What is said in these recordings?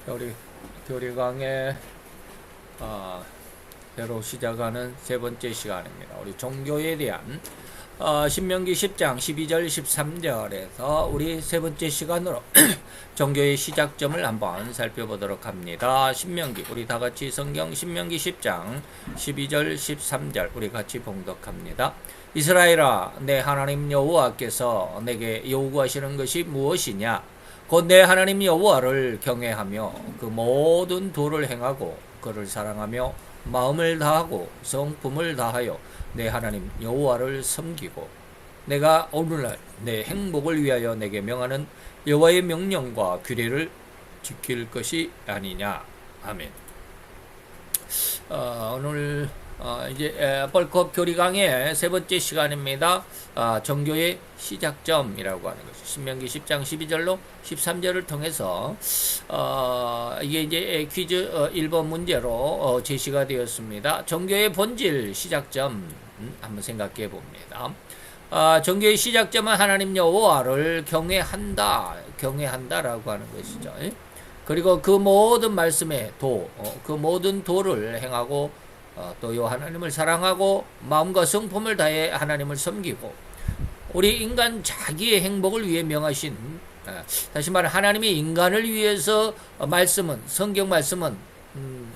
우리 교리 강의 새로 시작하는 세 번째 시간입니다. 우리 종교에 대한 신명기 10장 12절 13절에서 우리 세 번째 시간으로 종교의 시작점을 한번 살펴보도록 합니다. 신명기, 우리 다 같이 성경 신명기 10장 12절 13절 우리 같이 봉독합니다. 이스라엘아, 내 하나님 여호와께서 내게 요구하시는 것이 무엇이냐? 곧 내 하나님 여호와를 경외하며 그 모든 도를 행하고 그를 사랑하며 마음을 다하고 성품을 다하여 내 하나님 여호와를 섬기고 내가 오늘날 내 행복을 위하여 내게 명하는 여호와의 명령과 규례를 지킬 것이 아니냐. 아멘. 오늘 이제 벌컥 교리 강의 세 번째 시간입니다. 종교의 시작점이라고 하는 것이 신명기 10장 12절로 13절을 통해서 이게 이제 퀴즈 1번 문제로 제시가 되었습니다. 종교의 본질 시작점 한번 생각해 봅니다. 종교의 시작점은 하나님 여호와를 경외한다라고 하는 것이죠. 그리고 그 모든 말씀의 그 모든 도를 행하고 또 요 하나님을 사랑하고 마음과 성품을 다해 하나님을 섬기고 우리 인간 자기의 행복을 위해 명하신, 다시 말해 하나님이 인간을 위해서 성경 말씀은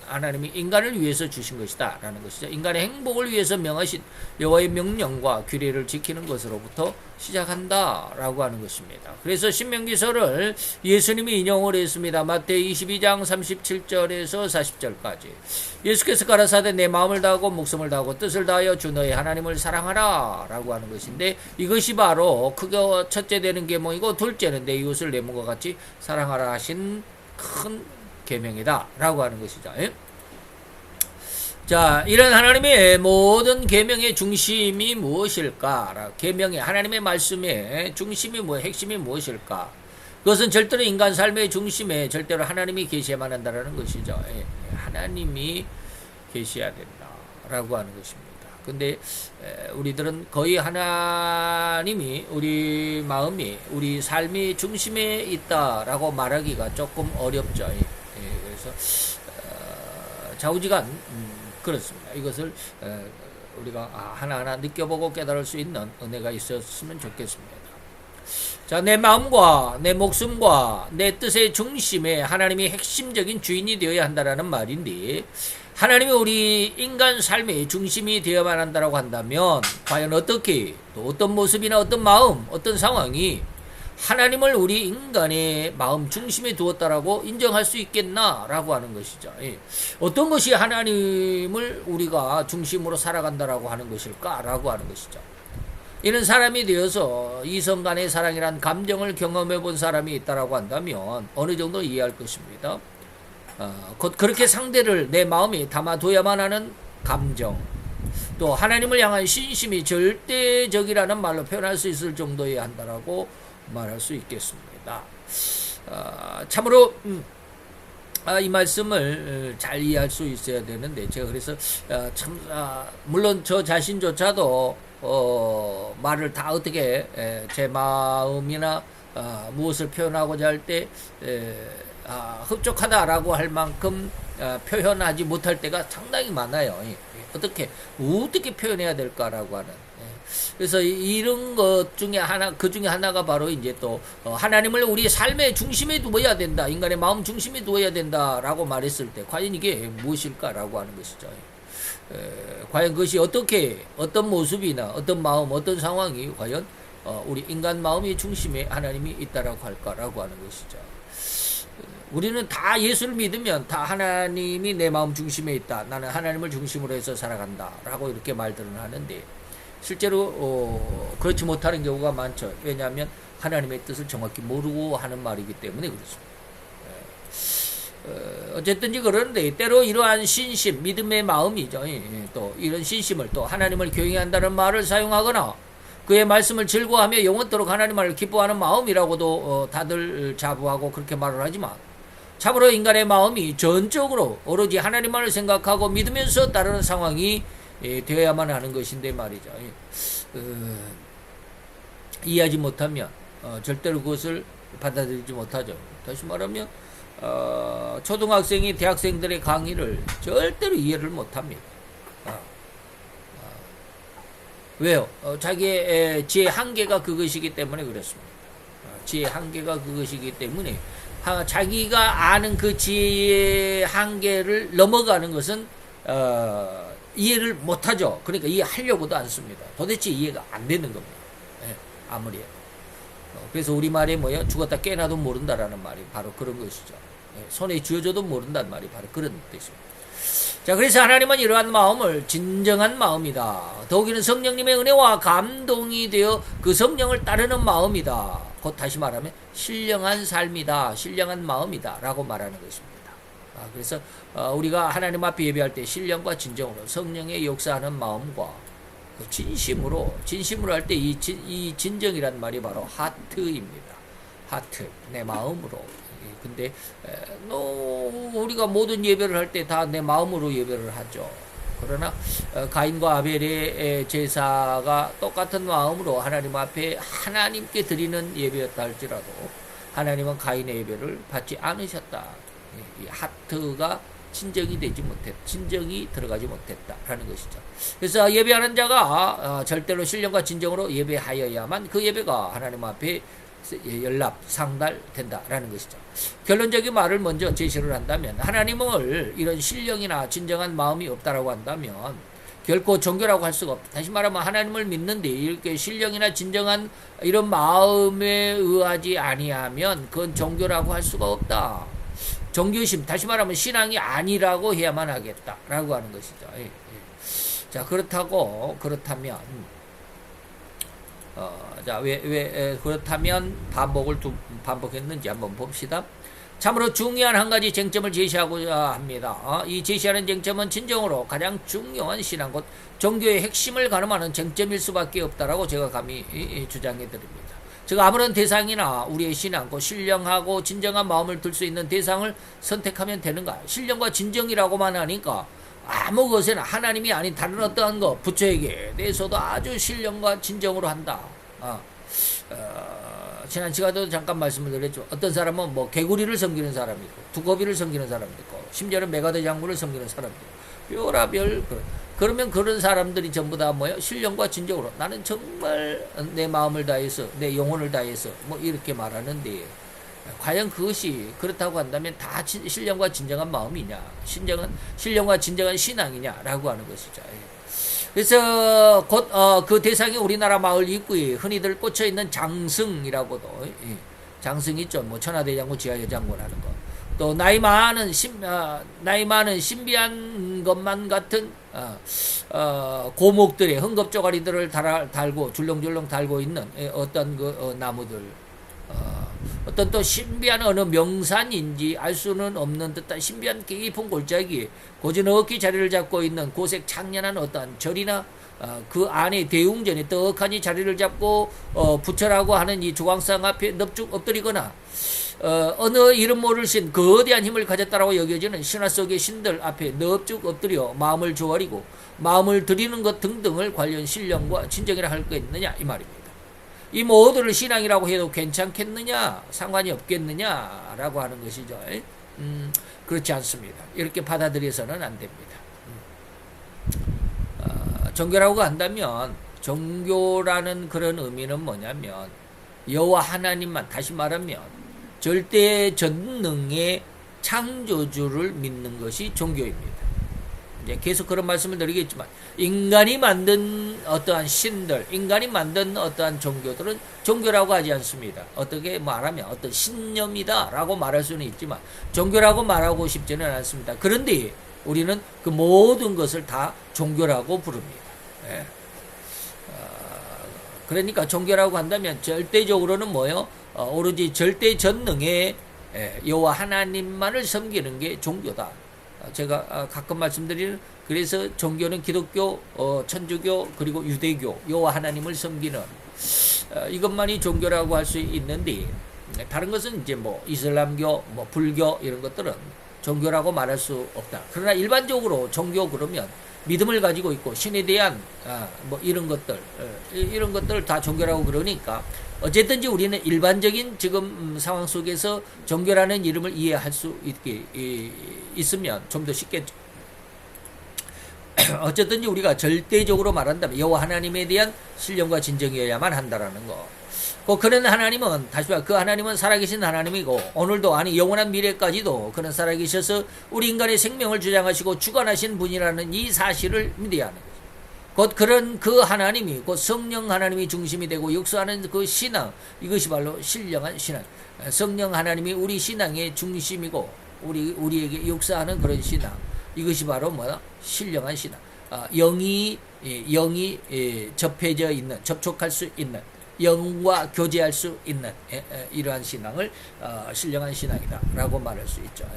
하나님이 인간을 위해서 주신 것이다 라는 것이죠. 인간의 행복을 위해서 명하신 여호와의 명령과 규례를 지키는 것으로부터 시작한다 라고 하는 것입니다. 그래서 신명기서를 예수님이 인용을 했습니다. 마태복음 22장 37절에서 40절까지 예수께서 가라사대 내 마음을 다하고 목숨을 다하고 뜻을 다하여 주 너의 하나님을 사랑하라 라고 하는 것인데, 이것이 바로 크게 첫째 되는 계명이고 둘째는 내 이웃을 내 몸과 같이 사랑하라 하신 큰 계명이다 라고 하는 것이죠. 자, 이런 하나님의 모든 계명의 중심이 무엇일까? 계명의 하나님의 말씀의 중심이 핵심이 무엇일까? 그것은 절대로 인간 삶의 중심에 절대로 하나님이 계셔야만 한다는 것이죠. 하나님이 계셔야 된다라고 하는 것입니다. 근데 우리들은 거의 하나님이 우리 마음이 우리 삶의 중심에 있다라고 말하기가 조금 어렵죠. 그래서 좌우지간 그렇습니다. 이것을 우리가 하나하나 느껴보고 깨달을 수 있는 은혜가 있었으면 좋겠습니다. 자, 내 마음과 내 목숨과 내 뜻의 중심에 하나님이 핵심적인 주인이 되어야 한다라는 말인데, 하나님이 우리 인간 삶의 중심이 되어야만 한다라고 한다면 과연 어떻게, 또 어떤 모습이나 어떤 마음, 어떤 상황이 하나님을 우리 인간의 마음 중심에 두었다라고 인정할 수 있겠나라고 하는 것이죠. 어떤 것이 하나님을 우리가 중심으로 살아간다라고 하는 것일까라고 하는 것이죠. 이런 사람이 되어서 이성 간의 사랑이란 감정을 경험해 본 사람이 있다라고 한다면 어느 정도 이해할 것입니다. 곧 그렇게 상대를 내 마음에 담아둬야만 하는 감정, 또 하나님을 향한 신심이 절대적이라는 말로 표현할 수 있을 정도여야 한다라고 말할 수 있겠습니다. 참으로 이 말씀을 잘 이해할 수 있어야 되는데, 제가 그래서 물론 저 자신조차도 말을 다 어떻게 제 마음이나 무엇을 표현하고자 할 때 흡족하다라고 할 만큼 표현하지 못할 때가 상당히 많아요. 어떻게 표현해야 될까라고 하는. 그래서 이런 것 중에 그 중에 하나가 바로 이제 또 하나님을 우리 삶의 중심에 두어야 된다, 인간의 마음 중심에 두어야 된다라고 말했을 때 과연 이게 무엇일까라고 하는 것이죠. 과연 그것이 어떤 모습이나 어떤 마음, 어떤 상황이 과연 우리 인간 마음의 중심에 하나님이 있다라고 할까라고 하는 것이죠. 우리는 다 예수를 믿으면 다 하나님이 내 마음 중심에 있다, 나는 하나님을 중심으로 해서 살아간다 라고 이렇게 말들은 하는데, 실제로 그렇지 못하는 경우가 많죠. 왜냐하면 하나님의 뜻을 정확히 모르고 하는 말이기 때문에 그렇습니다. 어쨌든지 그러는데 때로 이러한 신심, 믿음의 마음이죠. 또 이런 신심을 또 하나님을 경외한다는 말을 사용하거나 그의 말씀을 즐거워하며 영원토록 하나님을 기뻐하는 마음이라고도 다들 자부하고 그렇게 말을 하지만, 참으로 인간의 마음이 전적으로 오로지 하나님만을 생각하고 믿으면서 따르는 상황이 되어야만 하는 것인데 말이죠. 이해하지 못하면 절대로 그것을 받아들이지 못하죠. 다시 말하면 초등학생이 대학생들의 강의를 절대로 이해를 못합니다. 왜요? 자기의 지혜 한계가 그것이기 때문에 그렇습니다. 지혜 한계가 그것이기 때문에 자기가 아는 그 지혜의 한계를 넘어가는 것은 이해를 못하죠. 그러니까 이해하려고도 안 씁니다. 도대체 이해가 안 되는 겁니다. 예, 아무리 해도. 그래서 우리말에 뭐야? 죽었다 깨나도 모른다라는 말이 바로 그런 것이죠. 예, 손에 쥐어줘도 모른다는 말이 바로 그런 뜻입니다. 자, 그래서 하나님은 이러한 마음을 진정한 마음이다. 더욱이는 성령님의 은혜와 감동이 되어 그 성령을 따르는 마음이다. 곧 다시 말하면 신령한 삶이다. 신령한 마음이다. 라고 말하는 것입니다. 그래서 우리가 하나님 앞에 예배할 때 신령과 진정으로 성령의 역사하는 마음과 진심으로 할 때 이 진정이란 말이 바로 하트입니다. 하트, 내 마음으로. 근데 우리가 모든 예배를 할 때 다 내 마음으로 예배를 하죠. 그러나 가인과 아벨의 제사가 똑같은 마음으로 하나님 앞에 하나님께 드리는 예배였다 할지라도 하나님은 가인의 예배를 받지 않으셨다. 이 하트가 진정이 들어가지 못했다라는 것이죠. 그래서 예배하는 자가 절대로 신령과 진정으로 예배하여야만 그 예배가 하나님 앞에 상달된다라는 것이죠. 결론적인 말을 먼저 제시를 한다면 하나님을 이런 신령이나 진정한 마음이 없다라고 한다면 결코 종교라고 할 수가 없다. 다시 말하면 하나님을 믿는데 이렇게 신령이나 진정한 이런 마음에 의하지 아니하면 그건 종교라고 할 수가 없다. 종교심, 다시 말하면 신앙이 아니라고 해야만 하겠다라고 하는 것이죠. 자, 그렇다면 그렇다면 반복했는지 한번 봅시다. 참으로 중요한 한 가지 쟁점을 제시하고자 합니다. 이 제시하는 쟁점은 진정으로 가장 중요한 신앙 곧 종교의 핵심을 가늠하는 쟁점일 수밖에 없다라고 제가 감히 주장해 드립니다. 즉 아무런 대상이나 우리의 신앙 곧 신령하고 진정한 마음을 들 수 있는 대상을 선택하면 되는가? 신령과 진정이라고만 하니까 아무 것에나 하나님이 아닌 다른 어떠한 것 부처에게 대해서도 아주 신령과 진정으로 한다. 지난 시간에도 잠깐 말씀을 드렸죠. 어떤 사람은 뭐 개구리를 섬기는 사람이 있고 두꺼비를 섬기는 사람도 있고 심지어는 메가드 장군을 섬기는 사람도 있고 별아별 그러면 그런 사람들이 전부 다 뭐예요? 신령과 진정으로 나는 정말 내 마음을 다해서 내 영혼을 다해서 뭐 이렇게 말하는데 과연 그것이 그렇다고 한다면 다 신령과 진정한 마음이냐? 신령과 진정한 신앙이냐라고 하는 것이죠. 그래서 곧 그 대상이 우리나라 마을 입구에 흔히들 꽂혀 있는 장승이라고도 장승 있죠. 뭐 천하대장군, 지하여장군 하는 거. 또 나이 많은 신비한 것만 같은 고목들의 흥겁 쪼가리들을 달고 줄렁줄렁 달고 있는 어떤 그 나무들. 어떤 또 신비한 어느 명산인지 알 수는 없는 듯한 신비한 깊은 골짜기 고즈넉히 자리를 잡고 있는 고색 창년한 어떤 절이나 그 안에 대웅전이 떡하니 자리를 잡고 부처라고 하는 이 조광상 앞에 넙죽 엎드리거나 어느 이름 모를 신 거대한 힘을 가졌다라고 여겨지는 신화 속의 신들 앞에 넙죽 엎드려 마음을 조아리고 마음을 드리는 것 등등을 관련 신령과 진정이라 할 거 있느냐 이 말입니다. 이 모두를 신앙이라고 해도 괜찮겠느냐 상관이 없겠느냐라고 하는 것이죠. 그렇지 않습니다. 이렇게 받아들여서는 안 됩니다. 종교라고 한다면 종교라는 그런 의미는 뭐냐면 여호와 하나님만 다시 말하면 절대 전능의 창조주를 믿는 것이 종교입니다. 이제 계속 그런 말씀을 드리겠지만 인간이 만든 어떠한 신들, 인간이 만든 어떠한 종교들은 종교라고 하지 않습니다. 어떻게 말하면 어떤 신념이다라고 말할 수는 있지만 종교라고 말하고 싶지는 않습니다. 그런데 우리는 그 모든 것을 다 종교라고 부릅니다. 예. 그러니까 종교라고 한다면 절대적으로는 뭐요? 오로지 절대 전능의 여호와 하나님만을 섬기는 게 종교다. 제가 가끔 말씀드리는 그래서 종교는 기독교, 천주교 그리고 유대교 여호와 하나님을 섬기는 이것만이 종교라고 할 수 있는데 다른 것은 이제 뭐 이슬람교, 뭐 불교 이런 것들은 종교라고 말할 수 없다. 그러나 일반적으로 종교 그러면 믿음을 가지고 있고 신에 대한 뭐 이런 것들 이런 것들을 다 종교라고 그러니까 어쨌든지 우리는 일반적인 지금 상황 속에서 종교라는 이름을 이해할 수 있게 있으면 좀 더 쉽겠죠. 어쨌든지 우리가 절대적으로 말한다면 여호와 하나님에 대한 신령과 진정이어야만 한다라는 거. 그런 하나님은 다시 말해 그 하나님은 살아계신 하나님이고 오늘도 아니 영원한 미래까지도 그는 살아계셔서 우리 인간의 생명을 주장하시고 주관하신 분이라는 이 사실을 믿어야 하는 거죠. 곧 그런 그 하나님이 곧 성령 하나님이 중심이 되고 역사하는 그 신앙 이것이 바로 신령한 신앙. 성령 하나님이 우리 신앙의 중심이고 우리에게 역사하는 그런 신앙 이것이 바로 뭐야? 신령한 신앙. 영이 접해져 있는 접촉할 수 있는 영과 교제할 수 있는 이러한 신앙을 신령한 신앙이다라고 말할 수 있죠.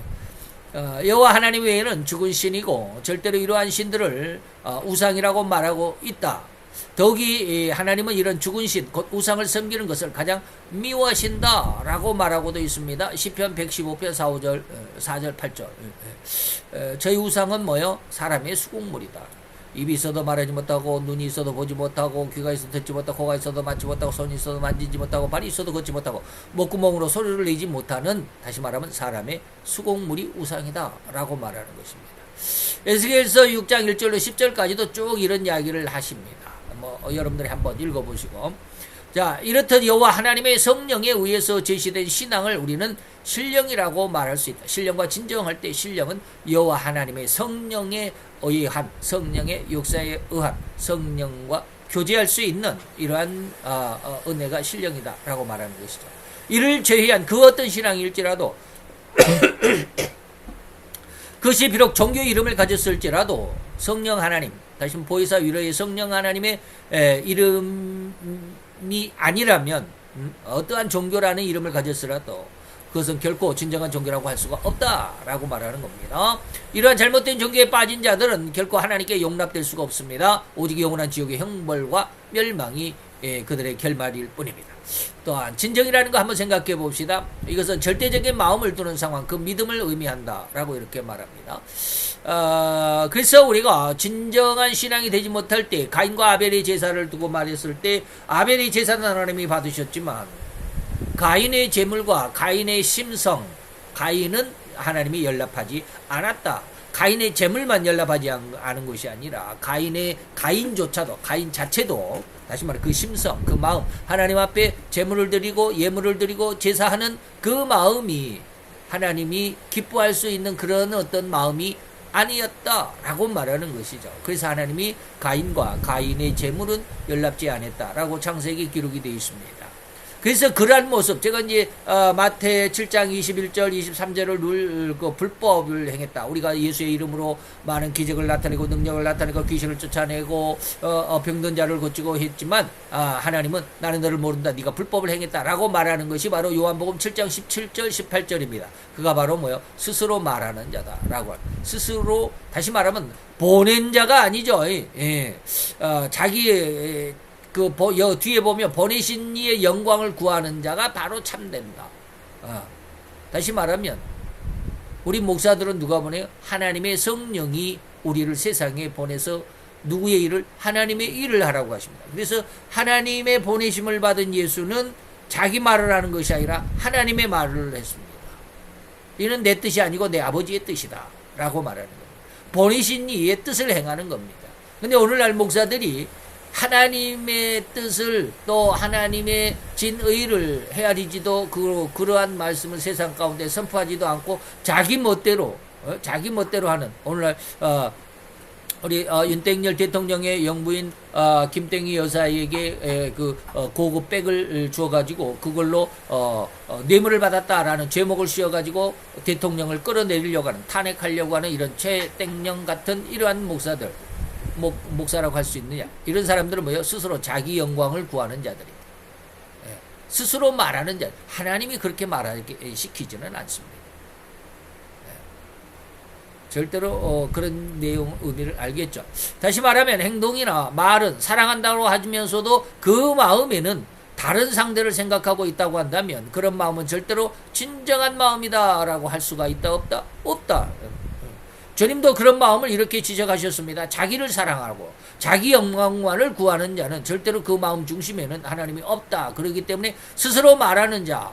여호와 하나님 외에는 죽은 신이고 절대로 이러한 신들을 우상이라고 말하고 있다. 더욱이 하나님은 이런 죽은 신, 곧 우상을 섬기는 것을 가장 미워하신다라고 말하고도 있습니다. 시편 115편 4절 8절. 저희 우상은 뭐요? 사람의 수공물이다. 입이 있어도 말하지 못하고 눈이 있어도 보지 못하고 귀가 있어도 듣지 못하고 코가 있어도 맡지 못하고 손이 있어도 만지지 못하고 발이 있어도 걷지 못하고 목구멍으로 소리를 내지 못하는 다시 말하면 사람의 수공물이 우상이다 라고 말하는 것입니다. 에스겔서 6장 1절로 10절까지도 쭉 이런 이야기를 하십니다. 여러분들이 한번 읽어보시고 자 이렇듯 여호와 하나님의 성령에 의해서 제시된 신앙을 우리는 신령이라고 말할 수 있다. 신령과 진정할 때 신령은 여호와 하나님의 성령에 의한 성령의 역사에 의한 성령과 교제할 수 있는 이러한 은혜가 신령이다 라고 말하는 것이죠. 이를 제외한 그 어떤 신앙일지라도 그것이 비록 종교 이름을 가졌을지라도 성령 하나님 다시 보혜사 위로의 성령 하나님의 이름이 아니라면 어떠한 종교라는 이름을 가졌으라도 그것은 결코 진정한 종교라고 할 수가 없다라고 말하는 겁니다. 이러한 잘못된 종교에 빠진 자들은 결코 하나님께 용납될 수가 없습니다. 오직 영원한 지옥의 형벌과 멸망이 그들의 결말일 뿐입니다. 또한 진정이라는 거 한번 생각해 봅시다. 이것은 절대적인 마음을 두는 상황, 그 믿음을 의미한다라고 이렇게 말합니다. 그래서 우리가 진정한 신앙이 되지 못할 때 가인과 아벨의 제사를 두고 말했을 때 아벨의 제사는 하나님이 받으셨지만 가인의 제물과 가인의 심성, 가인은 하나님이 연락하지 않았다. 가인의 제물만 연락하지 않은 것이 아니라 가인조차도 가인 자체도 다시 말해 그 심성, 그 마음 하나님 앞에 제물을 드리고 예물을 드리고 제사하는 그 마음이 하나님이 기뻐할 수 있는 그런 어떤 마음이 아니었다라고 말하는 것이죠. 그래서 하나님이 가인과 가인의 제물은 연락지 않았다라고 창세기 기록이 되어 있습니다. 그래서 그러한 모습, 제가 이제 마태 7장 21절 23절을 그 불법을 행했다. 우리가 예수의 이름으로 많은 기적을 나타내고 능력을 나타내고 귀신을 쫓아내고 병든 자를 고치고 했지만 하나님은 나는 너를 모른다. 네가 불법을 행했다라고 말하는 것이 바로 요한복음 7장 17절 18절입니다. 그가 바로 뭐요? 스스로 말하는 자다라고. 스스로 다시 말하면 보낸 자가 아니죠. 자기의 뒤에 보면 보내신 이의 영광을 구하는 자가 바로 참된다. 다시 말하면 우리 목사들은 누가 보내요? 하나님의 성령이 우리를 세상에 보내서 누구의 일을? 하나님의 일을 하라고 하십니다. 그래서 하나님의 보내심을 받은 예수는 자기 말을 하는 것이 아니라 하나님의 말을 했습니다. 이는 내 뜻이 아니고 내 아버지의 뜻이다 라고 말하는 겁니다. 보내신 이의 뜻을 행하는 겁니다. 근데 오늘날 목사들이 하나님의 뜻을 또 하나님의 진의를 헤아리지도 그러한 말씀을 세상 가운데 선포하지도 않고 자기 멋대로 하는 오늘날 우리 윤땡열 대통령의 영부인 김땡희 여사에게 고급 백을 주어가지고 그걸로 뇌물을 받았다라는 죄목을 씌워가지고 대통령을 끌어내리려고 하는 탄핵하려고 하는 이런 최땡령 같은 이러한 목사들 목사라고 할 수 있느냐? 이런 사람들은 뭐예요? 스스로 자기 영광을 구하는 자들입니다. 스스로 말하는 자, 하나님이 그렇게 말하게 시키지는 않습니다. 절대로 그런 내용 의미를 알겠죠. 다시 말하면 행동이나 말은 사랑한다고 하면서도 그 마음에는 다른 상대를 생각하고 있다고 한다면 그런 마음은 절대로 진정한 마음이다라고 할 수가 있다 없다? 없다. 주님도 그런 마음을 이렇게 지적하셨습니다. 자기를 사랑하고 자기 영광만을 구하는 자는 절대로 그 마음 중심에는 하나님이 없다. 그렇기 때문에 스스로 말하는 자,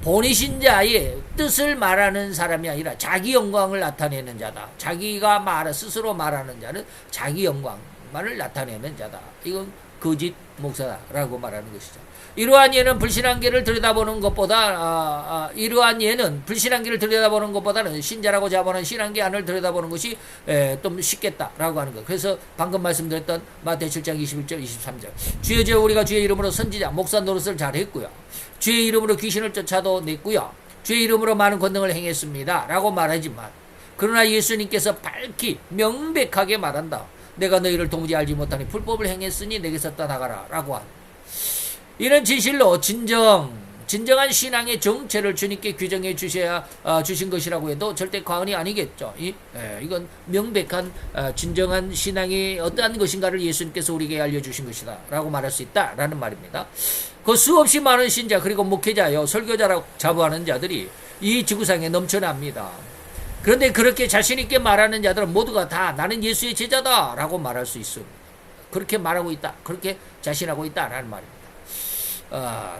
보내신 자의 뜻을 말하는 사람이 아니라 자기 영광을 나타내는 자다. 자기가 스스로 말하는 자는 자기 영광만을 나타내는 자다. 이건 거짓 목사다라고 말하는 것이죠. 이러한 예는 불신한 길을 들여다보는 것보다는 신자라고 자부하는 신앙계 안을 들여다보는 것이 좀 쉽겠다라고 하는 것. 그래서 방금 말씀드렸던 마태 7장 21절 23절 주여 주여 우리가 주의 이름으로 선지자 목사 노릇을 잘했고요. 주의 이름으로 귀신을 쫓아도 냈고요. 주의 이름으로 많은 권능을 행했습니다 라고 말하지만, 그러나 예수님께서 밝히 명백하게 말한다. 내가 너희를 도무지 알지 못하니 불법을 행했으니 내게서 떠나가라 라고 한, 이는 진실로 진정한 신앙의 정체를 주님께 규정해 주신 것이라고 해도 절대 과언이 아니겠죠. 이건 명백한 진정한 신앙이 어떠한 것인가를 예수님께서 우리에게 알려주신 것이다 라고 말할 수 있다라는 말입니다. 그 수없이 많은 신자 그리고 목회자요 설교자라고 자부하는 자들이 이 지구상에 넘쳐납니다. 그런데 그렇게 자신있게 말하는 자들은 모두가 다 나는 예수의 제자다 라고 말할 수 있습니다. 그렇게 말하고 있다, 그렇게 자신하고 있다라는 말입니다.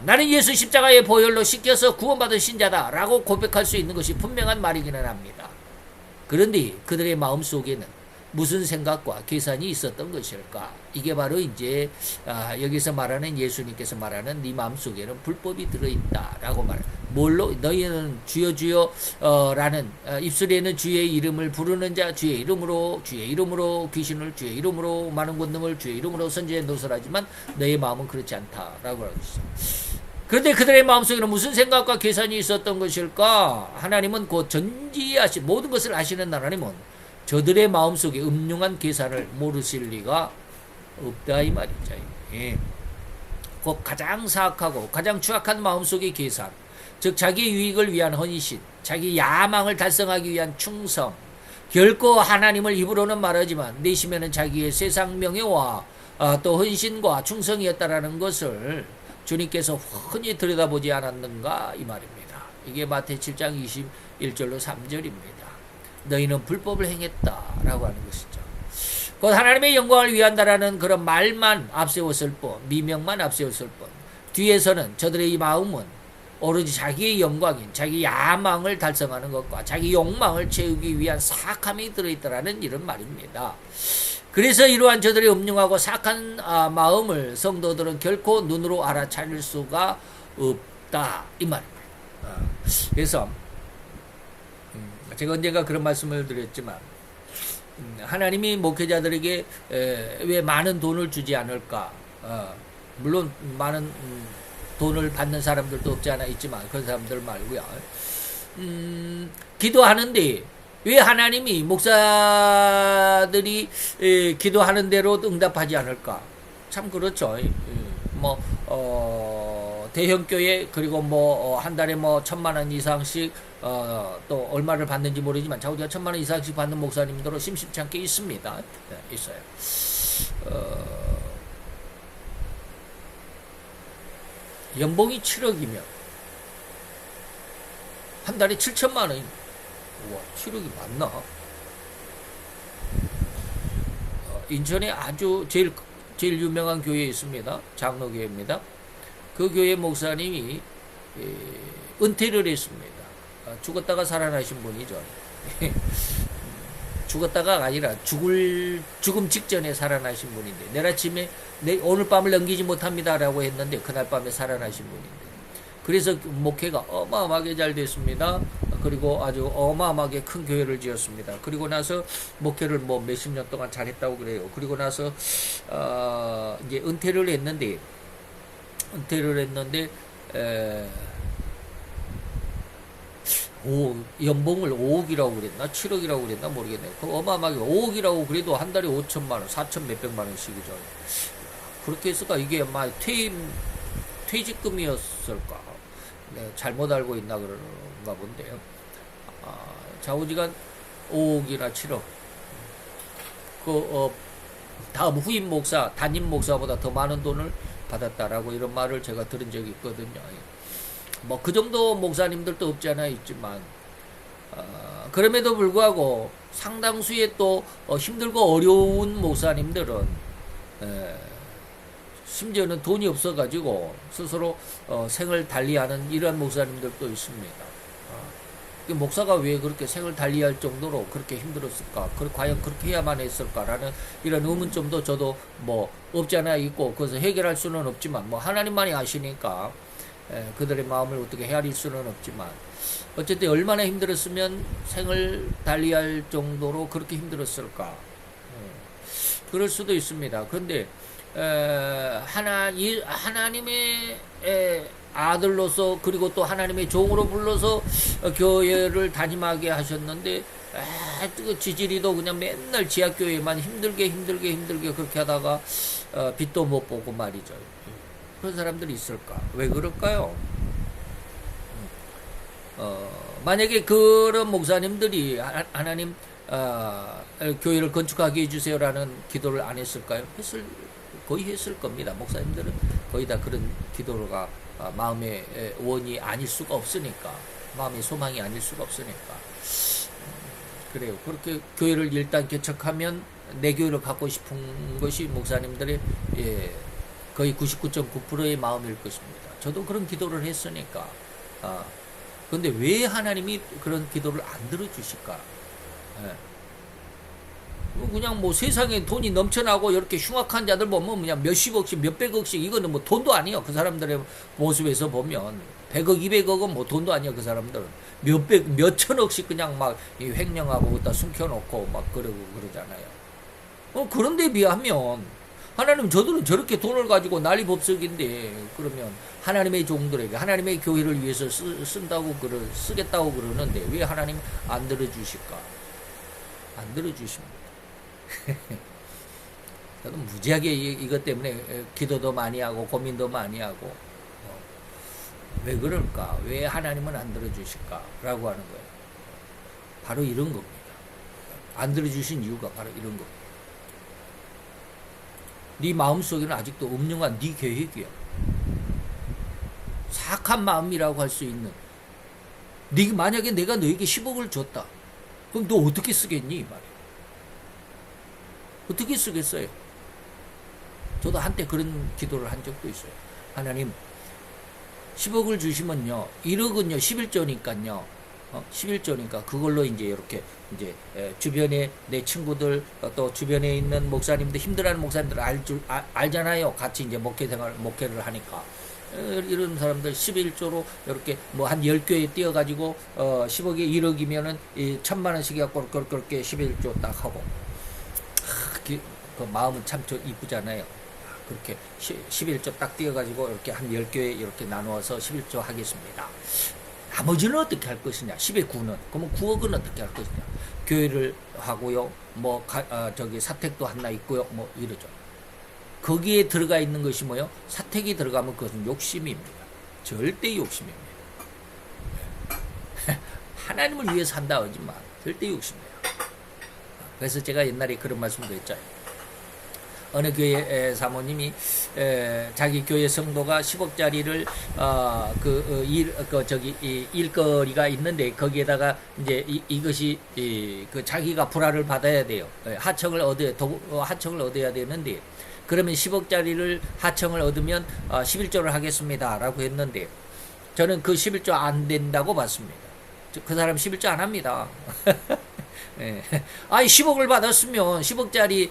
나는 예수 십자가의 보혈로 씻겨서 구원받은 신자다 라고 고백할 수 있는 것이 분명한 말이기는 합니다. 그런데 그들의 마음속에는 무슨 생각과 계산이 있었던 것일까? 이게 바로 이제 여기서 말하는 예수님께서 말하는 네 마음속에는 불법이 들어있다라고 말해요. 뭘로? 너희는 주여 주여 라는 입술에는 주의 이름을 부르는 자, 주의 이름으로 귀신을, 주의 이름으로 많은 권능을, 주의 이름으로 선지의 노릇을 하지만 너의 마음은 그렇지 않다라고 하고 있어요. 그런데 그들의 마음속에는 무슨 생각과 계산이 있었던 것일까? 하나님은 곧 전지하신 모든 것을 아시는 하나님은 저들의 마음속에 음흉한 계산을 모르실 리가 없다 이 말이죠. 곧 가장 사악하고 가장 추악한 마음속의 계산, 즉 자기 유익을 위한 헌신, 자기 야망을 달성하기 위한 충성, 결코 하나님을 입으로는 말하지만 내심에는 자기의 세상 명예와 또 헌신과 충성이었다라는 것을 주님께서 흔히 들여다보지 않았는가 이 말입니다. 이게 마태 7장 21절로 3절입니다. 너희는 불법을 행했다라고 하는 것이죠. 곧 하나님의 영광을 위한다라는 그런 말만 앞세웠을 뿐, 미명만 앞세웠을 뿐, 뒤에서는 저들의 이 마음은 오로지 자기의 영광인 자기 야망을 달성하는 것과 자기 욕망을 채우기 위한 사악함이 들어있다라는 이런 말입니다. 그래서 이러한 저들의 음흉하고 사악한 마음을 성도들은 결코 눈으로 알아차릴 수가 없다 이 말입니다. 그래서 제가 언젠가 그런 말씀을 드렸지만 하나님이 목회자들에게 왜 많은 돈을 주지 않을까? 물론 많은 돈을 받는 사람들도 없지 않아 있지만 그런 사람들 말고요. 기도하는데 왜 하나님이 목사들이 기도하는 대로 응답하지 않을까? 참 그렇죠. 대형교회 그리고 한 달에 1,000,000원 이상씩 또 얼마를 받는지 모르지만 자우지가 1,000,000원 이상씩 받는 목사님들도 심심치 않게 있습니다. 있어요. 연봉이 7억이면 한 달에 7,000,000원. 우와, 7억이 맞나? 인천에 아주 제일 유명한 교회에 있습니다. 장로교회입니다. 그 교회 목사님이 은퇴를 했습니다. 죽었다가 살아나신 분이죠. 죽었다가 아니라 죽음 직전에 살아나신 분인데, 내일 아침에 오늘 밤을 넘기지 못합니다라고 했는데 그날 밤에 살아나신 분인데, 그래서 목회가 어마어마하게 잘 됐습니다. 그리고 아주 어마어마하게 큰 교회를 지었습니다. 그리고 나서 목회를 몇십 년 동안 잘했다고 그래요. 그리고 나서 이제 은퇴를 했는데 연봉을 5억이라고 그랬나 7억이라고 그랬나 모르겠네요. 그 어마어마하게 5억이라고 그래도 한 달에 5,000,000원, 4,000 몇백만 원씩이죠. 그렇게 해서가 이게 막 퇴직금이었을까? 네, 잘못 알고 있나 그런가 본데요. 좌우지간 5억이나 7억. 다음 후임 목사, 담임 목사보다 더 많은 돈을 받았다라고 이런 말을 제가 들은 적이 있거든요. 그 정도 목사님들도 없지 않아 있지만, 그럼에도 불구하고 상당수의 또 힘들고 어려운 목사님들은 에, 심지어는 돈이 없어가지고 스스로 생을 달리하는 이러한 목사님들도 있습니다. 목사가 왜 그렇게 생을 달리할 정도로 그렇게 힘들었을까? 과연 그렇게 해야만 했을까라는 이런 의문점도 저도 뭐 없지 않아 있고, 그것을 해결할 수는 없지만 뭐 하나님만이 아시니까 그들의 마음을 어떻게 헤아릴 수는 없지만, 어쨌든 얼마나 힘들었으면 생을 달리할 정도로 그렇게 힘들었을까? 그럴 수도 있습니다. 그런데 하나님의 아들로서, 그리고 또 하나님의 종으로 불러서 교회를 담임하게 하셨는데, 그 지지리도 그냥 맨날 지하교회만 힘들게 그렇게 하다가 빛도 못 보고 말이죠. 그런 사람들이 있을까? 왜 그럴까요? 만약에 그런 목사님들이 하나님 교회를 건축하게 해주세요라는 기도를 안 했을까요? 거의 했을 겁니다. 목사님들은 거의 다 그런 기도가 마음의 원이 아닐 수가 없으니까, 마음의 소망이 아닐 수가 없으니까. 그래요. 그렇게 교회를 일단 개척하면 내 교회를 갖고 싶은 것이 목사님들의 거의 99.9%의 마음일 것입니다. 저도 그런 기도를 했으니까. 그런데 왜 하나님이 그런 기도를 안 들어주실까? 그냥 뭐 세상에 돈이 넘쳐나고 이렇게 흉악한 자들 보면 그냥 몇십억씩 몇백억씩, 이거는 뭐 돈도 아니요. 그 사람들의 모습에서 보면 100억 200억은 뭐 돈도 아니요. 그 사람들은 몇천억씩 그냥 막 횡령하고 갖다 숨겨놓고 막 그러고 그러잖아요. 그런 데 비하면 하나님, 저들은 저렇게 돈을 가지고 난리법석인데, 그러면 하나님의 종들에게 하나님의 교회를 위해서 쓰겠다고 그러는데 왜 하나님 안 들어주실까? 안 들어주십니다. 저도 무지하게 이것 때문에 기도도 많이 하고 고민도 많이 하고, 왜 그럴까? 왜 하나님은 안 들어주실까? 라고 하는 거예요. 바로 이런 겁니다. 안 들어주신 이유가 바로 이런 겁니다. 네 마음속에는 아직도 음흉한 네 계획이야. 사악한 마음이라고 할 수 있는, 만약에 내가 너에게 10억을 줬다, 그럼 너 어떻게 쓰겠니? 이 말이야. 어떻게 쓰겠어요? 저도 한때 그런 기도를 한 적도 있어요. 하나님, 10억을 주시면요, 1억은요 11조니까요, 11조니까 그걸로 이제 이렇게 이제 주변에 내 친구들, 또 주변에 있는 목사님들, 힘들어하는 목사님들 알잖아요. 같이 이제 목회를 하니까. 이런 사람들 11조로 이렇게 뭐 한 10교회 띄어가지고 10억에 1억이면은 1000만 원씩 갖고 그렇게 11조 딱 하고, 그 마음은 참 이쁘잖아요. 그렇게 11조 딱 띄어가지고 이렇게 한 10교회 이렇게 나누어서 11조 하겠습니다. 나머지는 어떻게 할 것이냐? 10의 9는. 그러면 9억은 어떻게 할 것이냐? 교회를 하고요. 뭐, 사택도 하나 있고요. 뭐, 이러죠. 거기에 들어가 있는 것이 뭐요? 사택이 들어가면 그것은 욕심입니다. 절대 욕심입니다. 하나님을 위해서 한다 하지만 절대 욕심이에요. 그래서 제가 옛날에 그런 말씀도 했죠. 어느 교회 사모님이 자기 교회 성도가 10억짜리를 일거리가 있는데, 거기에다가 이제 이것이 자기가 불화를 받아야 돼요. 하청을 얻어야 되는데, 그러면 10억짜리를 하청을 얻으면 11조를 하겠습니다라고 했는데, 저는 그 11조 안 된다고 봤습니다. 그 사람 11조 안 합니다. 예. 10억을 받았으면, 10억짜리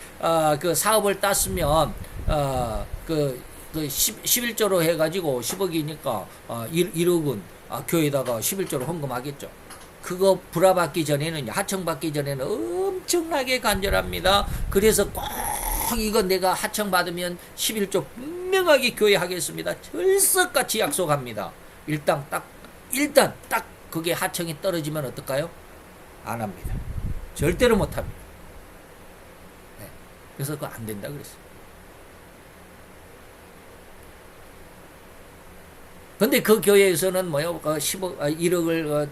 그 사업을 땄으면 11조로 해가지고 10억이니까 1억은 교회에다가 11조로 헌금하겠죠. 그거 불화받기 전에는, 하청받기 전에는 엄청나게 간절합니다. 그래서 꼭 이거 내가 하청받으면 11조 분명하게 교회 하겠습니다, 철석같이 약속합니다. 일단 딱 그게 하청이 떨어지면 어떨까요? 안 합니다. 절대로 못 합니다. 네. 그래서 그거 안 된다 그랬어요. 근데 그 교회에서는 뭐요? 10억, 1억을,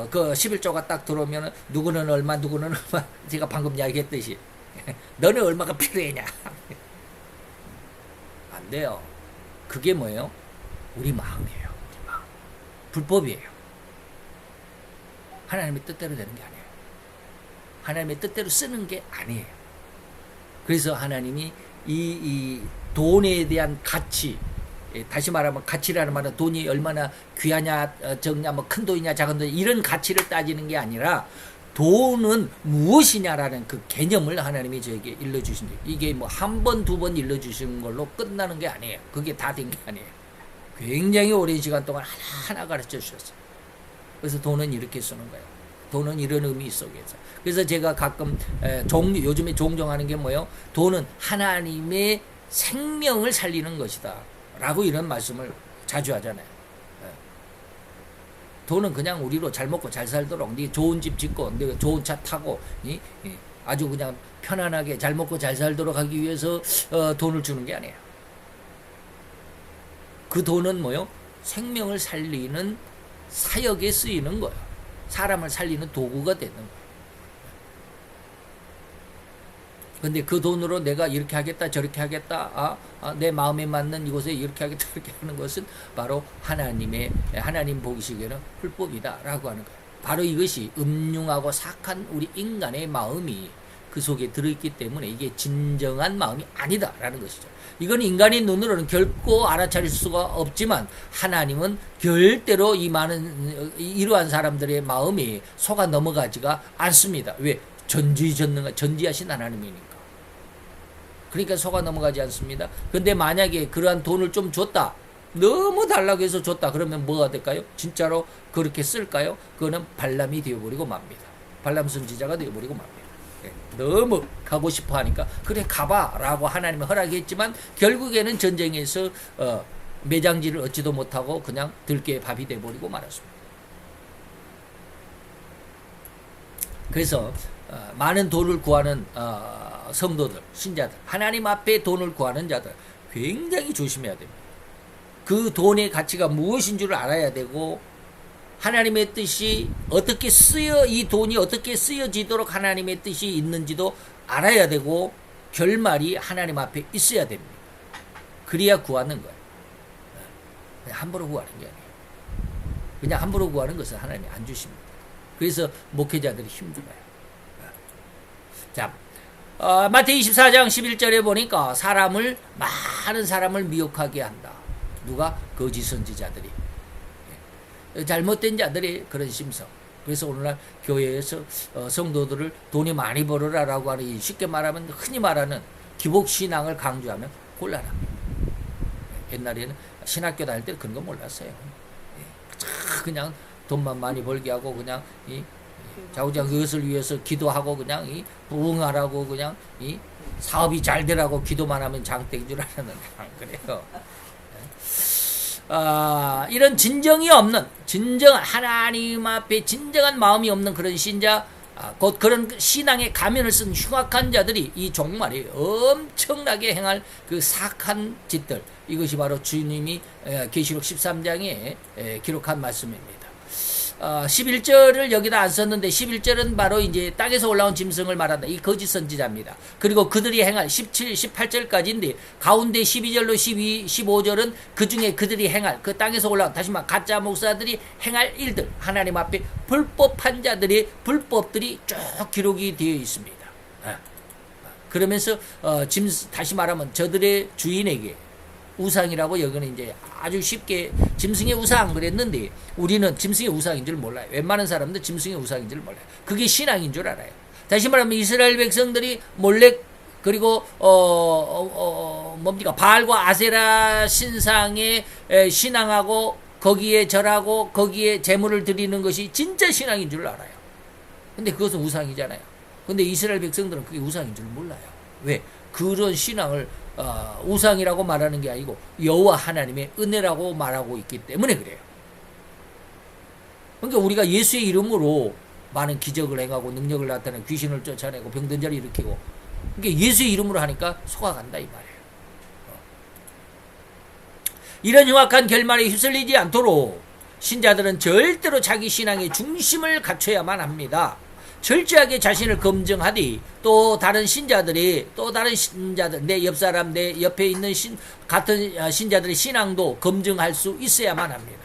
그 11조가 딱 들어오면, 누구는 얼마, 제가 방금 이야기했듯이, 너는 얼마가 필요하냐? 안 돼요. 그게 뭐예요? 우리 마음이에요. 우리 마음. 불법이에요. 하나님의 뜻대로 되는 게 아니에요. 하나님의 뜻대로 쓰는 게 아니에요. 그래서 하나님이 이 돈에 대한 가치, 다시 말하면 가치라는 말은 돈이 얼마나 귀하냐 적냐 뭐 큰 돈이냐 작은 돈 이런 가치를 따지는 게 아니라 돈은 무엇이냐라는 그 개념을 하나님이 저에게 일러주신 거예요. 이게 뭐 한 번, 두 번 일러주신 걸로 끝나는 게 아니에요. 그게 다 된 게 아니에요. 굉장히 오랜 시간 동안 하나하나 가르쳐 주셨어요. 그래서 돈은 이렇게 쓰는 거예요. 돈은 이런 의미 속에서. 그래서 제가 가끔 요즘에 종종하는 게 뭐예요? 돈은 하나님의 생명을 살리는 것이다 라고 이런 말씀을 자주 하잖아요. 돈은 그냥 우리로 잘 먹고 잘 살도록 네 좋은 집 짓고 네 좋은 차 타고 아주 그냥 편안하게 잘 먹고 잘 살도록 하기 위해서 돈을 주는 게 아니에요. 그 돈은 뭐요? 생명을 살리는 사역에 쓰이는 거예요. 사람을 살리는 도구가 되는 거예요. 근데 그 돈으로 내가 이렇게 하겠다 저렇게 하겠다 내 마음에 맞는 이곳에 이렇게 하겠다 이렇게 하는 것은 바로 하나님 보시기에는 불법이다 라고 하는 거예요. 바로 이것이 음흉하고 사악한 우리 인간의 마음이 그 속에 들어있기 때문에 이게 진정한 마음이 아니다 라는 것이죠. 이건 인간의 눈으로는 결코 알아차릴 수가 없지만 하나님은 절대로 이 많은 이러한 사람들의 마음이 속아 넘어가지가 않습니다. 왜? 전지전능한 전지하신 하나님이니까. 그러니까 속아 넘어가지 않습니다. 근데 만약에 그러한 돈을 좀 줬다, 너무 달라고 해서 줬다 그러면 뭐가 될까요? 진짜로 그렇게 쓸까요? 그거는 발람이 되어버리고 맙니다. 발람 선지자가 되어버리고 맙니다. 너무 가고 싶어 하니까 그래 가봐 라고 하나님은 허락했지만 결국에는 전쟁에서 매장지를 얻지도 못하고 그냥 들깨 밥이 되어버리고 말았습니다. 그래서 많은 돈을 구하는 성도들, 신자들, 하나님 앞에 돈을 구하는 자들 굉장히 조심해야 됩니다. 그 돈의 가치가 무엇인 줄 알아야 되고 하나님의 뜻이 어떻게 이 돈이 어떻게 쓰여지도록 하나님의 뜻이 있는지도 알아야 되고 결말이 하나님 앞에 있어야 됩니다. 그래야 구하는 거예요. 그냥 함부로 구하는 게 아니에요. 그냥 함부로 구하는 것은 하나님이 안 주십니다. 그래서 목회자들이 힘들어요. 자, 마태복음 24장 11절에 보니까 많은 사람을 미혹하게 한다. 누가? 거짓 선지자들이. 잘못된 자들의 그런 심성. 그래서 오늘날 교회에서 성도들을 돈이 많이 벌어라라고 하는 쉽게 말하면 흔히 말하는 기복신앙을 강조하면 곤란합니다. 옛날에는 신학교 다닐 때 그런 거 몰랐어요. 그냥 돈만 많이 벌게 하고 그냥 자우장 그것을 위해서 기도하고 그냥 부흥하라고 그냥 사업이 잘 되라고 기도만 하면 장땡인 줄 알았는데 안 그래요. 이런 진정이 없는 하나님 앞에 진정한 마음이 없는 그런 신자 곧 그런 신앙의 가면을 쓴 흉악한 자들이 이 종말에 엄청나게 행할 그 사악한 짓들 이것이 바로 주님이 계시록 13장에 기록한 말씀입니다. 11절을 여기다 안 썼는데 11절은 바로 이제 땅에서 올라온 짐승을 말한다. 이 거짓 선지자입니다. 그리고 그들이 행할 17, 18절까지인데 가운데 12절로 12, 15절은 그 중에 그들이 행할 그 땅에서 올라온 다시 말해 가짜 목사들이 행할 일들 하나님 앞에 불법한 자들의 불법들이 쭉 기록이 되어 있습니다. 그러면서 다시 말하면 저들의 주인에게 우상이라고 여기는 이제 아주 쉽게 짐승의 우상 그랬는데 우리는 짐승의 우상인 줄 몰라요. 웬만한 사람들 짐승의 우상인 줄 몰라요. 그게 신앙인 줄 알아요. 다시 말하면 이스라엘 백성들이 몰렉 그리고 뭡니까 바알과 아세라 신상에 신앙하고 거기에 절하고 거기에 제물을 드리는 것이 진짜 신앙인 줄 알아요. 근데 그것은 우상이잖아요. 근데 이스라엘 백성들은 그게 우상인 줄 몰라요. 왜? 그런 신앙을 우상이라고 말하는 게 아니고 여호와 하나님의 은혜라고 말하고 있기 때문에 그래요. 그러니까 우리가 예수의 이름으로 많은 기적을 행하고 능력을 나타내고 귀신을 쫓아내고 병든 자를 일으키고 그러니까 예수의 이름으로 하니까 속아간다 이 말이에요. 이런 흉악한 결말에 휩쓸리지 않도록 신자들은 절대로 자기 신앙의 중심을 갖춰야만 합니다. 철저하게 자신을 검증하되 또 다른 신자들 내 옆사람 내 옆에 있는 같은 신자들의 신앙도 검증할 수 있어야만 합니다.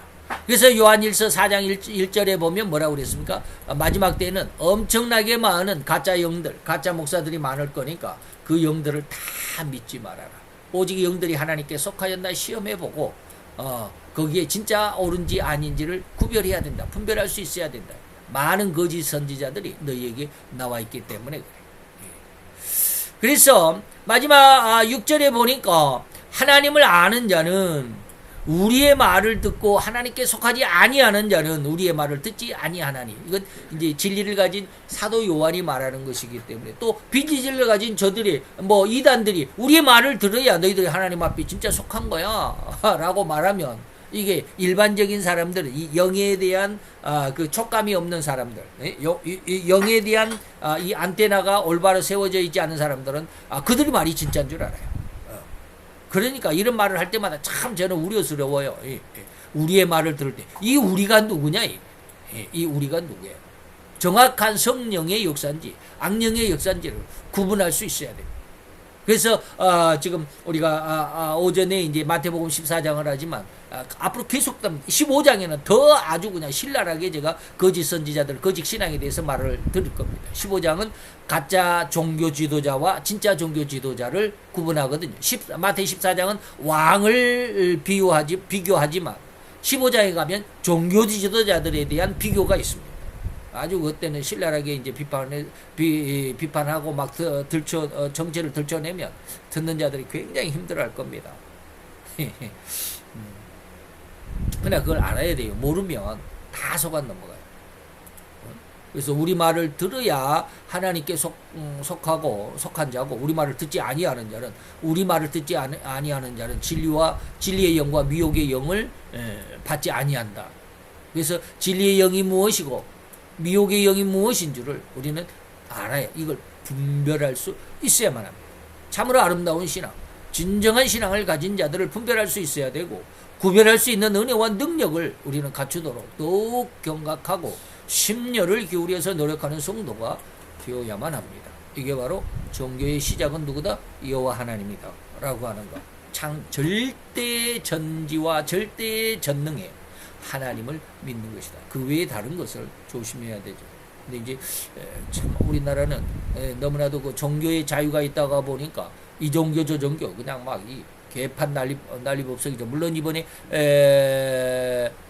그래서 요한일서 4장 1절에 보면 뭐라고 그랬습니까? 마지막 때에는 엄청나게 많은 가짜 영들, 가짜 목사들이 많을 거니까 그 영들을 다 믿지 말아라. 오직 영들이 하나님께 속하였나 시험해보고 거기에 진짜 옳은지 아닌지를 구별해야 된다. 분별할 수 있어야 된다. 많은 거짓 선지자들이 너희에게 나와 있기 때문에 그래. 그래서 마지막 6절에 보니까 하나님을 아는 자는 우리의 말을 듣고 하나님께 속하지 아니하는 자는 우리의 말을 듣지 아니하나니. 이건 이제 진리를 가진 사도 요한이 말하는 것이기 때문에, 또 비진리를 가진 저들이 이단들이 우리의 말을 들어야 너희들이 하나님 앞에 진짜 속한 거야 라고 말하면, 이게 일반적인 사람들은 이 영에 대한 그 촉감이 없는 사람들, 영에 대한 이 안테나가 올바로 세워져 있지 않은 사람들은 그들이 말이 진짜인 줄 알아요. 그러니까 이런 말을 할 때마다 참 저는 우려스러워요. 우리의 말을 들을 때 이 우리가 누구냐? 이 우리가 누구예요? 정확한 성령의 역사인지 악령의 역사인지를 구분할 수 있어야 됩니다. 그래서 지금 우리가 오전에 이제 마태복음 14장을 하지만 앞으로 계속 15장에는 더 아주 그냥 신랄하게 제가 거짓 선지자들, 거짓 신앙에 대해서 말을 드릴 겁니다. 15장은 가짜 종교 지도자와 진짜 종교 지도자를 구분하거든요. 마태 14장은 왕을 비교하지만 15장에 가면 종교 지도자들에 대한 비교가 있습니다. 아주 그때는 신랄하게 이제 비판하고 막 정체를 들춰내면 듣는 자들이 굉장히 힘들어할 겁니다. 그러나 그걸 알아야 돼요. 모르면 다 속아 넘어가요. 그래서 우리 말을 들어야 하나님께 속한 자고, 우리 말을 듣지 아니하는 자는, 우리 말을 듣지 아니하는 자는 진리의 영과 미혹의 영을 받지 아니한다. 그래서 진리의 영이 무엇이고 미혹의 영이 무엇인 줄을 우리는 알아야, 이걸 분별할 수 있어야만 합니다. 참으로 아름다운 신앙, 진정한 신앙을 가진 자들을 분별할 수 있어야 되고, 구별할 수 있는 은혜와 능력을 우리는 갖추도록 더욱 경각하고 심려를 기울여서 노력하는 성도가 되어야만 합니다. 이게 바로 종교의 시작은 누구다? 여호와 하나님이다 라고 하는 것. 절대 전지와 절대 전능의 하나님을 믿는 것이다. 그 외에 다른 것을 조심해야 되죠. 근데 이제 참 우리나라는 너무나도 그 종교의 자유가 있다가 보니까 이 종교 저 종교 그냥 막 이 개판 난리법석이죠. 물론 이번에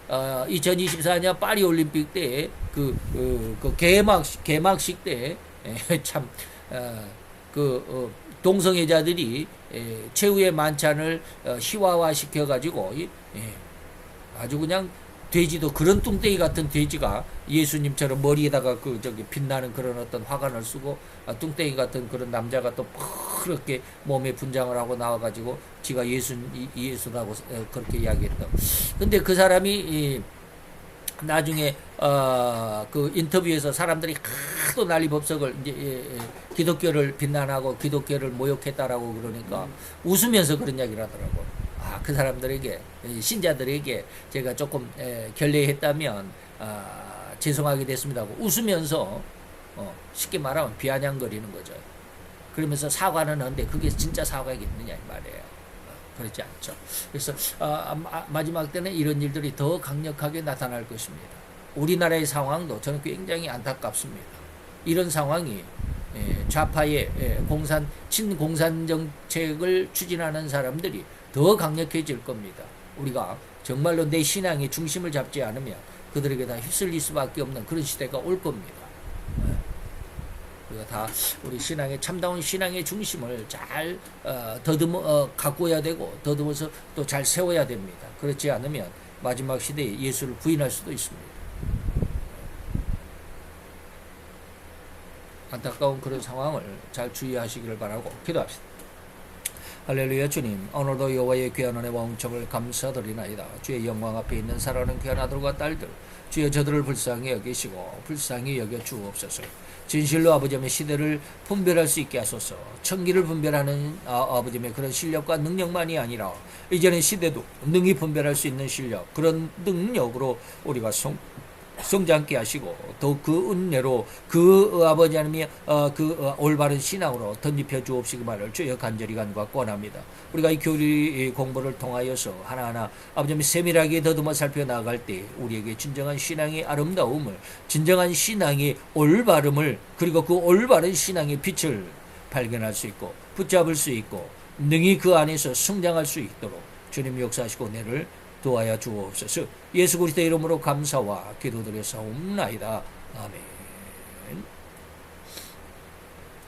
2024년 파리 올림픽 때 그 개막식 때 참 동성애자들이 최후의 만찬을 희화화 시켜가지고 아주 그냥 돼지도, 그런 뚱땡이 같은 돼지가 예수님처럼 머리에다가 빛나는 그런 어떤 화관을 쓰고, 뚱땡이 같은 그런 남자가 또 그렇게 몸에 분장을 하고 나와가지고 지가 예수라고 그렇게 이야기했다. 근데 그 사람이 나중에 그 인터뷰에서 사람들이 하도 난리법석을 이제 기독교를 비난하고 기독교를 모욕했다라고 그러니까 웃으면서 그런 이야기를 하더라고. 그 사람들에게, 신자들에게 제가 조금 결례했다면 죄송하게 됐습니다 하고 웃으면서 쉽게 말하면 비아냥거리는 거죠. 그러면서 사과는 하는데 그게 진짜 사과겠느냐 이 말이에요. 그렇지 않죠. 그래서 마지막 때는 이런 일들이 더 강력하게 나타날 것입니다. 우리나라의 상황도 저는 굉장히 안타깝습니다. 이런 상황이 좌파의 친공산 정책을 추진하는 사람들이 더 강력해질 겁니다. 우리가 정말로 내 신앙의 중심을 잡지 않으면 그들에게 다 휩쓸릴 수밖에 없는 그런 시대가 올 겁니다. 우리가 다 우리 신앙의 참다운 신앙의 중심을 잘 가꿔야 되고 더듬어서 또 잘 세워야 됩니다. 그렇지 않으면 마지막 시대에 예수를 부인할 수도 있습니다. 안타까운 그런 상황을 잘 주의하시기를 바라고 기도합시다. 할렐루야. 주님, 오늘도 여호와의 귀한 은혜와 은총을 감사드리나이다. 주의 영광 앞에 있는 사랑하는 귀한 아들과 딸들, 주여 저들을 불쌍히 여기시고 불쌍히 여겨 주옵소서. 진실로 아버지의 시대를 분별할 수 있게 하소서. 천기를 분별하는 아버지의 그런 실력과 능력만이 아니라 이제는 시대도 능히 분별할 수 있는 실력, 그런 능력으로 우리가 성장케 하시고 더 그 은혜로 그 아버지 하나님이 올바른 신앙으로 덧입혀 주옵시기만을 주여 간절히 간구하고 원합니다. 우리가 이 교리 공부를 통하여서 하나하나 아버지 하나님 세밀하게 더듬어 살펴나갈 때 우리에게 진정한 신앙의 아름다움을, 진정한 신앙의 올바름을, 그리고 그 올바른 신앙의 빛을 발견할 수 있고 붙잡을 수 있고 능히 그 안에서 성장할 수 있도록 주님 역사하시고 은혜를 도와야 주옵소서. 예수 그리스도의 이름으로 감사와 기도드려 사옵나이다. 아멘.